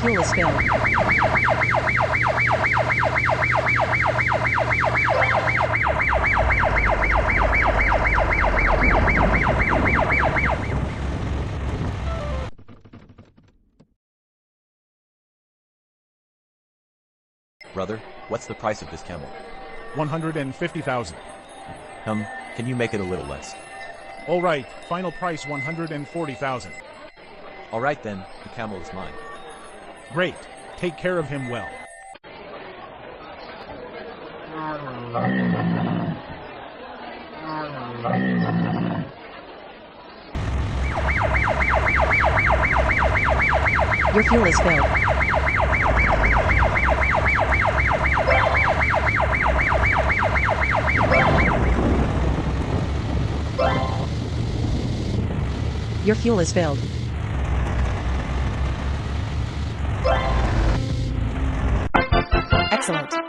fuel is filled. Brother, what's the price of this camel? 150,000. Can you make it a little less? All right, final price 140,000. All right then, the camel is mine. Great, take care of him well. Your fuel is filled. Your fuel is filled. Excellent.